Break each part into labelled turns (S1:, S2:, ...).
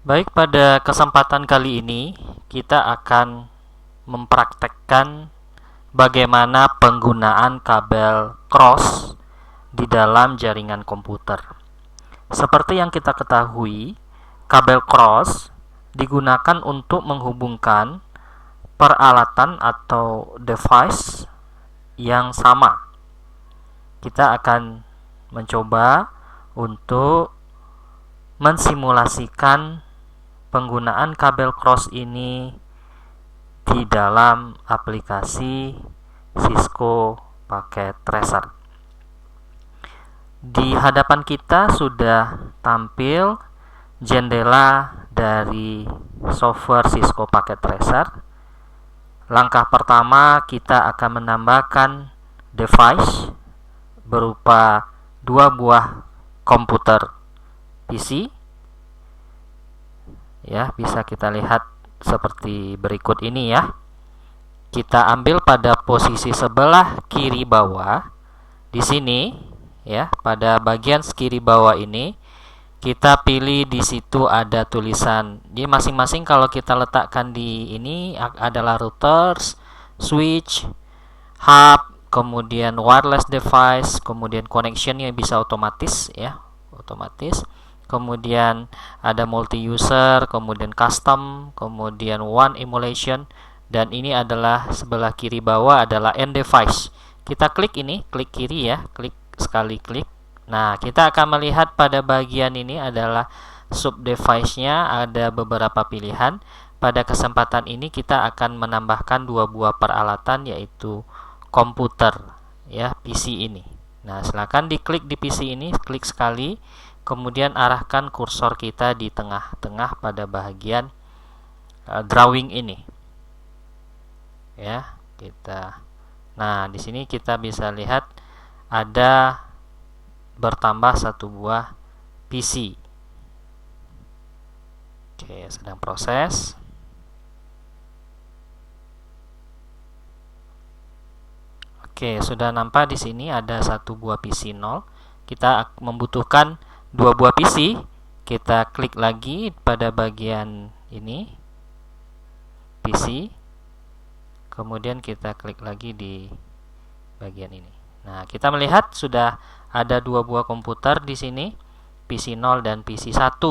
S1: Baik, pada kesempatan kali ini kita akan mempraktekkan bagaimana penggunaan kabel cross di dalam jaringan komputer. Seperti yang kita ketahui, kabel cross digunakan untuk menghubungkan peralatan atau device yang sama. Kita akan mencoba untuk mensimulasikan penggunaan kabel cross ini di dalam aplikasi Cisco Packet Tracer. Di hadapan kita sudah tampil jendela dari software Cisco Packet Tracer. Langkah pertama, kita akan menambahkan device berupa dua buah komputer PC. Ya, bisa kita lihat seperti berikut ini ya. Kita ambil pada posisi sebelah kiri bawah. Di sini ya, pada bagian kiri bawah ini kita pilih, di situ ada tulisan. Jadi masing-masing kalau kita letakkan di ini adalah routers, switch, hub, kemudian wireless device, kemudian connectionnya bisa otomatis ya, otomatis. Kemudian ada multi user, kemudian custom, kemudian one emulation, dan ini adalah sebelah kiri bawah adalah end device. Kita klik ini, klik kiri ya, klik sekali klik. Nah, kita akan melihat pada bagian ini adalah sub device-nya, ada beberapa pilihan. Pada kesempatan ini kita akan menambahkan dua buah peralatan, yaitu komputer ya, PC ini. Nah, silakan diklik di PC ini, klik sekali. Kemudian arahkan kursor kita di tengah-tengah pada bagian drawing ini. Ya, kita. Nah, di sini kita bisa lihat ada bertambah satu buah PC. Oke, sedang proses. Oke, sudah nampak di sini ada satu buah PC 0. Kita membutuhkan dua buah PC. Kita klik lagi pada bagian ini, PC. Kemudian kita klik lagi di bagian ini. Nah, kita melihat sudah ada dua buah komputer di sini, PC 0 dan PC 1.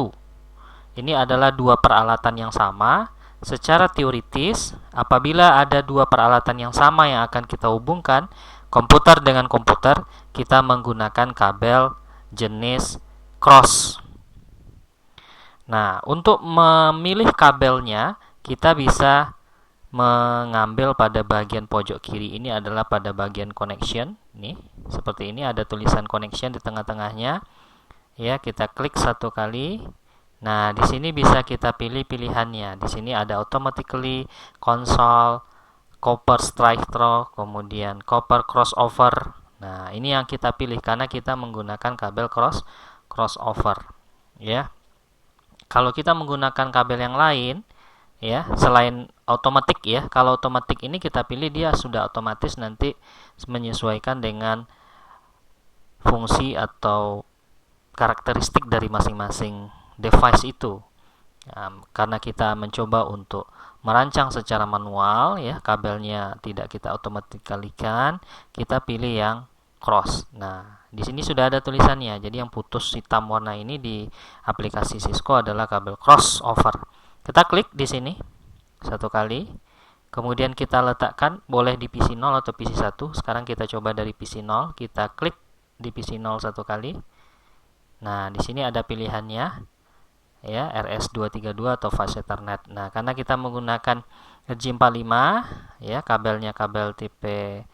S1: Ini adalah dua peralatan yang sama. Secara teoritis, apabila ada dua peralatan yang sama yang akan kita hubungkan, komputer dengan komputer, kita menggunakan kabel jenis cross. Nah, untuk memilih kabelnya, kita bisa mengambil pada bagian pojok kiri ini adalah pada bagian connection. Nih, seperti ini ada tulisan connection di tengah-tengahnya. Ya, kita klik satu kali. Nah, di sini bisa kita pilih pilihannya. Di sini ada automatically, console, copper strike through, kemudian copper crossover. Nah, ini yang kita pilih karena kita menggunakan kabel crossover. Ya. Kalau kita menggunakan kabel yang lain, ya, selain otomatis ya, kalau otomatis ini kita pilih dia sudah otomatis nanti menyesuaikan dengan fungsi atau karakteristik dari masing-masing device itu. Karena kita mencoba untuk merancang secara manual ya, kabelnya tidak kita otomatikalikan, kita pilih yang cross. Nah, di sini sudah ada tulisannya. Jadi yang putus hitam warna ini di aplikasi Cisco adalah kabel crossover. Kita klik di sini satu kali. Kemudian kita letakkan, boleh di PC 0 atau PC 1. Sekarang kita coba dari PC 0. Kita klik di PC 0 satu kali. Nah, di sini ada pilihannya ya, RS232 atau Fast Ethernet. Nah, karena kita menggunakan RJ45 ya, kabelnya kabel tipe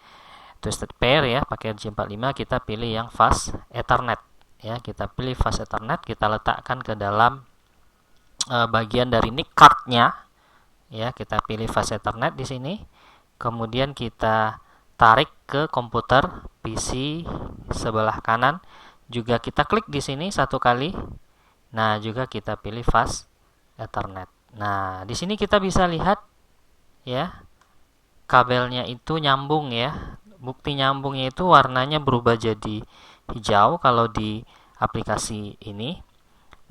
S1: twisted pair ya, pakai RJ45, kita pilih yang Fast Ethernet ya. Kita pilih Fast Ethernet, kita letakkan ke dalam bagian dari NIC card-nya ya, kita pilih Fast Ethernet di sini. Kemudian kita tarik ke komputer PC sebelah kanan, juga kita klik di sini satu kali. Nah, juga kita pilih Fast Ethernet. Nah, di sini kita bisa lihat ya, kabelnya itu nyambung ya. Bukti nyambungnya itu warnanya berubah jadi hijau kalau di aplikasi ini.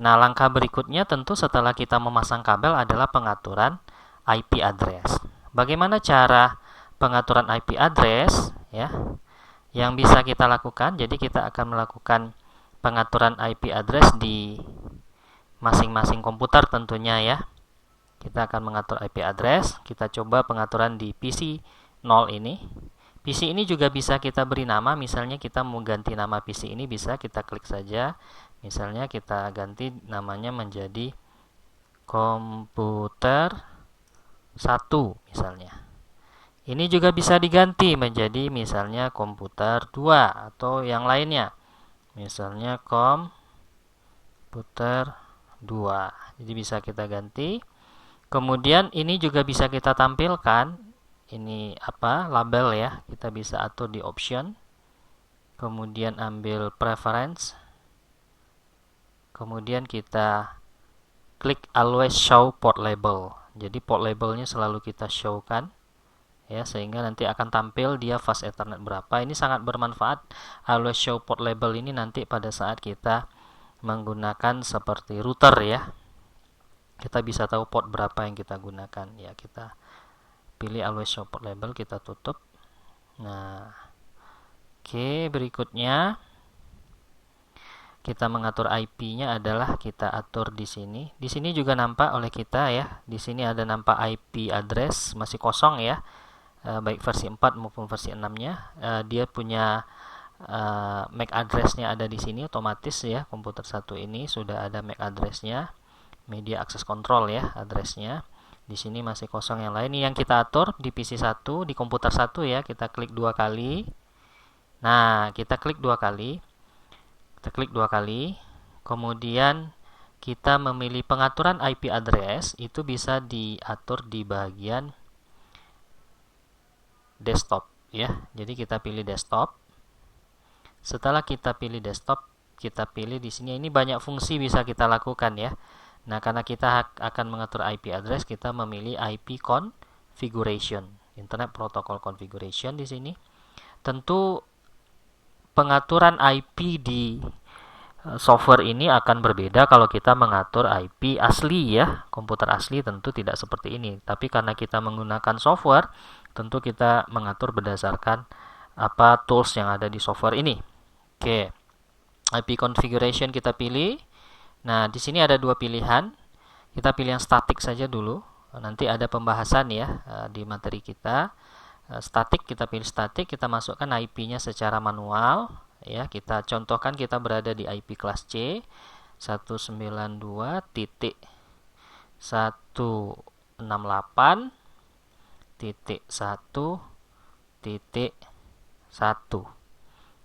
S1: Nah, langkah berikutnya tentu setelah kita memasang kabel adalah pengaturan IP address. Bagaimana cara pengaturan IP address ya? Yang bisa kita lakukan, jadi kita akan melakukan pengaturan IP address di masing-masing komputer tentunya ya. Kita akan mengatur IP address. Kita coba pengaturan di PC 0 ini. PC ini juga bisa kita beri nama. Misalnya kita mau ganti nama PC ini, bisa kita klik saja. Misalnya kita ganti namanya menjadi komputer 1 misalnya. Ini juga bisa diganti menjadi misalnya komputer 2 atau yang lainnya. Misalnya komputer 2. Jadi bisa kita ganti. Kemudian ini juga bisa kita tampilkan, ini apa, label ya, kita bisa atur di option, kemudian ambil preference, kemudian kita klik always show port label. Jadi port labelnya selalu kita show kan, ya, sehingga nanti akan tampil dia fast Ethernet berapa. Ini sangat bermanfaat always show port label ini nanti pada saat kita menggunakan seperti router ya. Kita bisa tahu port berapa yang kita gunakan ya. Kita pilih always show port label, kita tutup. Nah, oke, berikutnya kita mengatur IP-nya adalah kita atur di sini. Di sini juga nampak oleh kita ya. Di sini ada nampak IP address masih kosong ya. Baik versi 4 maupun versi 6-nya. Dia punya MAC address-nya ada di sini otomatis ya. Komputer 1 ini sudah ada MAC address-nya. Media access control ya addressnya. Di sini masih kosong yang lain. Ini yang kita atur di PC 1, di komputer 1 ya. Kita klik 2 kali. Nah, kita klik 2 kali. Kita klik 2 kali. Kemudian kita memilih pengaturan IP address, itu bisa diatur di bagian desktop ya. Jadi kita pilih desktop. Setelah kita pilih desktop, kita pilih di sini, ini banyak fungsi bisa kita lakukan ya. Nah, karena kita akan mengatur IP address, kita memilih IP configuration, Internet Protocol Configuration di sini. Tentu pengaturan IP di software ini akan berbeda kalau kita mengatur IP asli ya. Komputer asli tentu tidak seperti ini. Tapi karena kita menggunakan software, tentu kita mengatur berdasarkan apa tools yang ada di software ini. Oke. IP configuration kita pilih. Nah, di sini ada dua pilihan. Kita pilih yang statik saja dulu. Nanti ada pembahasan ya di materi kita. Statik, kita pilih statik, kita masukkan IP-nya secara manual. Ya, kita contohkan kita berada di IP kelas C 192.168.1.1.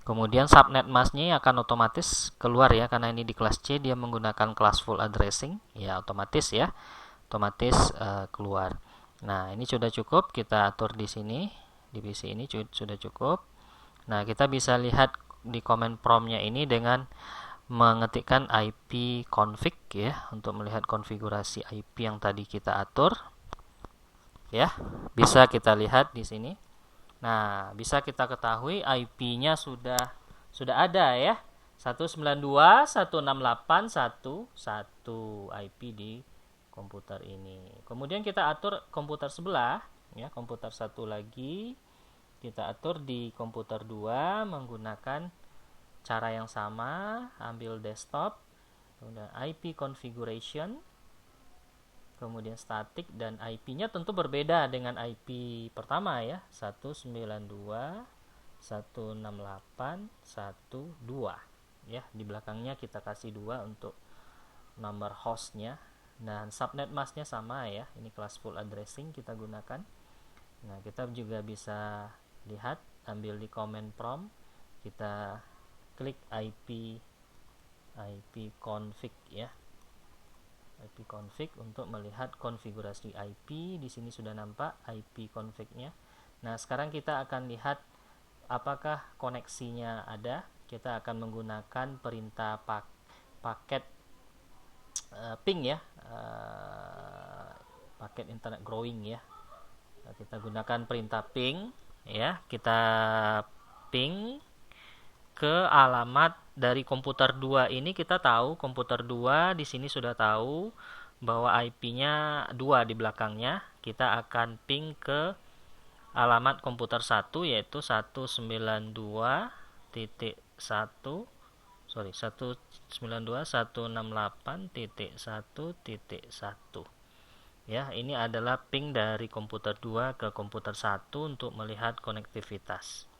S1: Kemudian subnet masknya akan otomatis keluar ya, karena ini di kelas C dia menggunakan classful addressing ya, otomatis ya, otomatis keluar. Nah, ini sudah cukup, kita atur di sini di PC ini sudah cukup. Nah, kita bisa lihat di command prompt-nya ini dengan mengetikkan IP config ya, untuk melihat konfigurasi IP yang tadi kita atur ya. Bisa kita lihat di sini. Nah, bisa kita ketahui IP-nya sudah ada ya. 192.168.1.1 IP di komputer ini. Kemudian kita atur komputer sebelah ya, komputer satu lagi kita atur di komputer 2 menggunakan cara yang sama, ambil desktop, kemudian IP configuration, kemudian static, dan IP-nya tentu berbeda dengan IP pertama ya, 192.168.1.2 ya. Di belakangnya kita kasih 2 untuk nomor hostnya, dan subnet masknya sama ya, ini classful addressing kita gunakan. Nah, kita juga bisa lihat, ambil di command prompt, kita klik IP config ya, IP config untuk melihat konfigurasi IP. Di sini sudah nampak IP config-nya. Nah, sekarang kita akan lihat apakah koneksinya ada. Kita akan menggunakan perintah paket ping ya, paket internet growing ya. Kita gunakan perintah ping ya, kita ping ke alamat dari komputer 2 ini. Kita tahu komputer 2 di sini sudah tahu bahwa IP-nya 2 di belakangnya. Kita akan ping ke alamat komputer 1 yaitu 192.168.1.1 ya. Ini adalah ping dari komputer 2 ke komputer 1 untuk melihat konektivitas.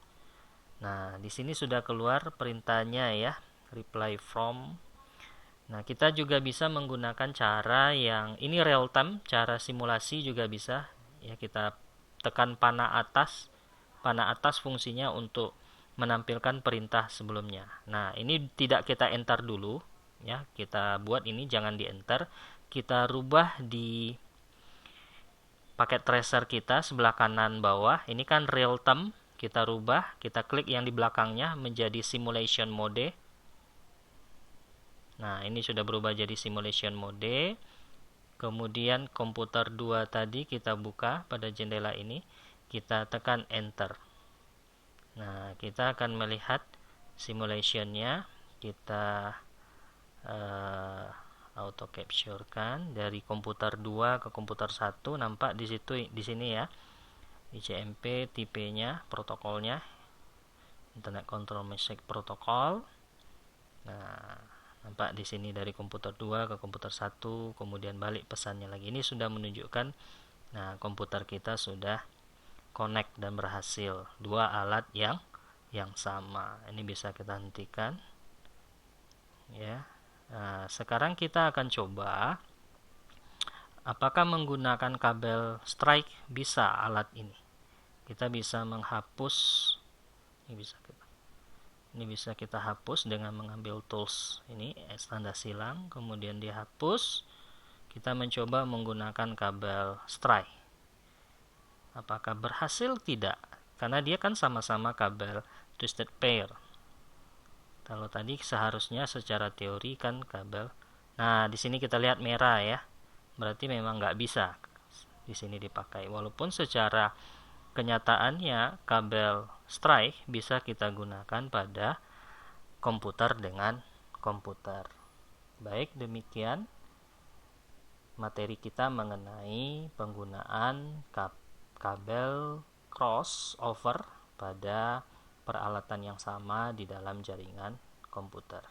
S1: Nah, di sini sudah keluar perintahnya ya, reply from. Nah, kita juga bisa menggunakan cara yang ini real time, cara simulasi juga bisa ya. Kita tekan panah atas. Panah atas fungsinya untuk menampilkan perintah sebelumnya. Nah, ini tidak kita enter dulu ya. Kita buat ini jangan di enter. Kita rubah di paket tracer kita sebelah kanan bawah. Ini kan real time, kita rubah, kita klik yang di belakangnya menjadi simulation mode. Nah, ini sudah berubah jadi simulation mode. Kemudian komputer 2 tadi kita buka pada jendela ini, kita tekan enter. Nah, kita akan melihat simulationnya. Kita auto capture kan dari komputer 2 ke komputer 1, nampak di situ, di sini ya, ICMP tipenya, protokolnya Internet Control Message Protocol. Nah, nampak di sini dari komputer 2 ke komputer 1, kemudian balik pesannya lagi. Ini sudah menunjukkan nah komputer kita sudah connect dan berhasil, dua alat yang sama. Ini bisa kita hentikan ya. Nah, sekarang kita akan coba apakah menggunakan kabel strike bisa alat ini. Kita bisa menghapus, ini bisa kita hapus dengan mengambil tools ini, tanda silang, kemudian dihapus. Kita mencoba menggunakan kabel strike. Apakah berhasil? Tidak, karena dia kan sama-sama kabel twisted pair. Kalau tadi seharusnya secara teori kan kabel. Nah, di sini kita lihat merah ya. Berarti memang nggak bisa di sini dipakai. Walaupun secara kenyataannya kabel strike bisa kita gunakan pada komputer dengan komputer. Baik, demikian materi kita mengenai penggunaan kabel crossover pada peralatan yang sama di dalam jaringan komputer.